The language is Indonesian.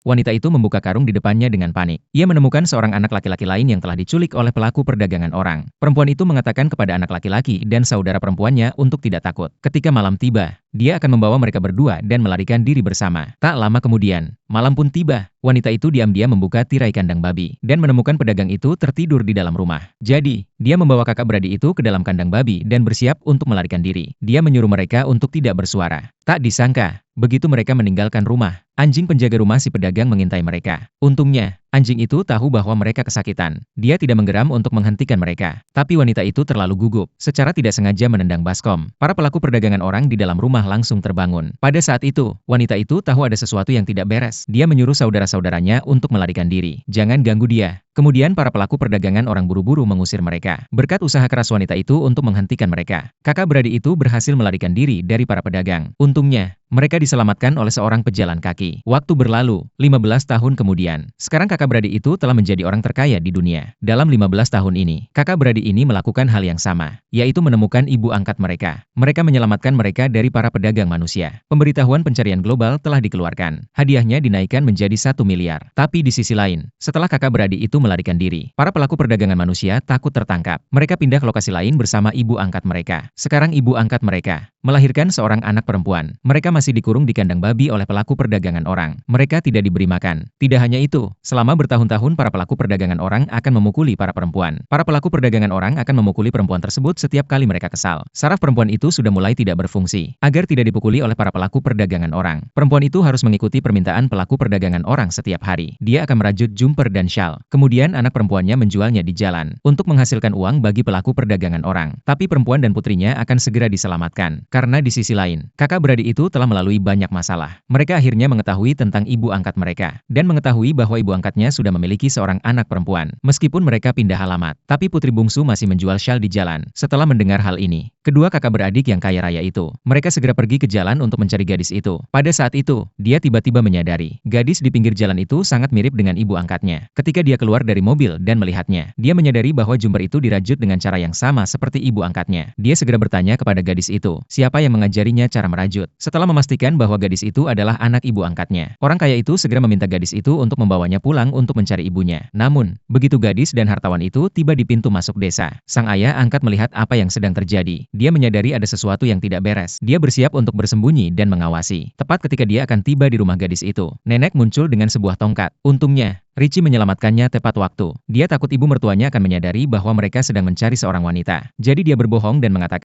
wanita itu membuka karung di depannya dengan panik. Ia menemukan seorang anak laki-laki lain yang telah diculik oleh pelaku perdagangan orang. Perempuan itu mengatakan kepada anak laki-laki dan saudara perempuannya untuk tidak takut. Ketika malam tiba, dia akan membawa mereka berdua dan melarikan diri bersama. Tak lama kemudian, malam pun tiba. Wanita itu diam-diam membuka tirai kandang babi dan menemukan pedagang itu tertidur di dalam rumah. Jadi, dia membawa kakak beradik itu ke dalam kandang babi dan bersiap untuk melarikan diri. Dia menyuruh mereka untuk tidak bersuara. Tak disangka, begitu mereka meninggalkan rumah, anjing penjaga rumah si pedagang mengintai mereka. Untungnya, anjing itu tahu bahwa mereka kesakitan. Dia tidak menggeram untuk menghentikan mereka. Tapi wanita itu terlalu gugup, secara tidak sengaja menendang baskom. Para pelaku perdagangan orang di dalam rumah langsung terbangun. Pada saat itu, wanita itu tahu ada sesuatu yang tidak beres. Dia menyuruh saudara-saudaranya untuk melarikan diri. Jangan ganggu dia. Kemudian para pelaku perdagangan orang buru-buru mengusir mereka. Berkat usaha keras wanita itu untuk menghentikan mereka, kakak beradik itu berhasil melarikan diri dari para pedagang. Untungnya, mereka diselamatkan oleh seorang pejalan kaki. Waktu berlalu, 15 tahun kemudian. Sekarang kakak beradik itu telah menjadi orang terkaya di dunia. Dalam 15 tahun ini, kakak beradik ini melakukan hal yang sama, yaitu menemukan ibu angkat mereka. Mereka menyelamatkan mereka dari para pedagang manusia. Pemberitahuan pencarian global telah dikeluarkan. Hadiahnya dinaikkan menjadi 1 miliar. Tapi di sisi lain, setelah kakak beradik itu melarikan diri, para pelaku perdagangan manusia takut tertangkap. Mereka pindah ke lokasi lain bersama ibu angkat mereka. Sekarang ibu angkat mereka melahirkan seorang anak perempuan. Mereka masih dikurung di kandang babi oleh pelaku perdagangan orang. Mereka tidak diberi makan. Tidak hanya itu, selama bertahun-tahun para pelaku perdagangan orang akan memukuli para perempuan. Para pelaku perdagangan orang akan memukuli perempuan tersebut setiap kali mereka kesal. Saraf perempuan itu sudah mulai tidak berfungsi. Agar tidak dipukuli oleh para pelaku perdagangan orang, perempuan itu harus mengikuti permintaan pelaku perdagangan orang setiap hari. Dia akan merajut jumper dan shawl. Kemudian anak perempuannya menjualnya di jalan untuk menghasilkan uang bagi pelaku perdagangan orang. Tapi perempuan dan putrinya akan segera diselamatkan. Karena di sisi lain, kakak beradik itu telah melalui banyak masalah. Mereka akhirnya mengetahui tentang ibu angkat mereka, dan mengetahui bahwa ibu angkatnya sudah memiliki seorang anak perempuan. Meskipun mereka pindah alamat, tapi putri bungsu masih menjual shawl di jalan. Setelah mendengar hal ini, kedua kakak beradik yang kaya raya itu, mereka segera pergi ke jalan untuk mencari gadis itu. Pada saat itu, dia tiba-tiba menyadari, gadis di pinggir jalan itu sangat mirip dengan ibu angkatnya. Ketika dia keluar dari mobil dan melihatnya, dia menyadari bahwa jumper itu dirajut dengan cara yang sama seperti ibu angkatnya. Dia segera bertanya kepada gadis itu, siapa yang mengajarinya cara merajut. Setelah memastikan bahwa gadis itu adalah anak ibu angkatnya, orang kaya itu segera meminta gadis itu untuk membawanya pulang untuk mencari ibunya. Namun, begitu gadis dan hartawan itu tiba di pintu masuk desa, sang ayah angkat melihat apa yang sedang terjadi. Dia menyadari ada sesuatu yang tidak beres. Dia bersiap untuk bersembunyi dan mengawasi. Tepat ketika dia akan tiba di rumah gadis itu, nenek muncul dengan sebuah tongkat. Untungnya, Richie menyelamatkannya tepat waktu. Dia takut ibu mertuanya akan menyadari bahwa mereka sedang mencari seorang wanita. Jadi dia berbohong dan mengatakan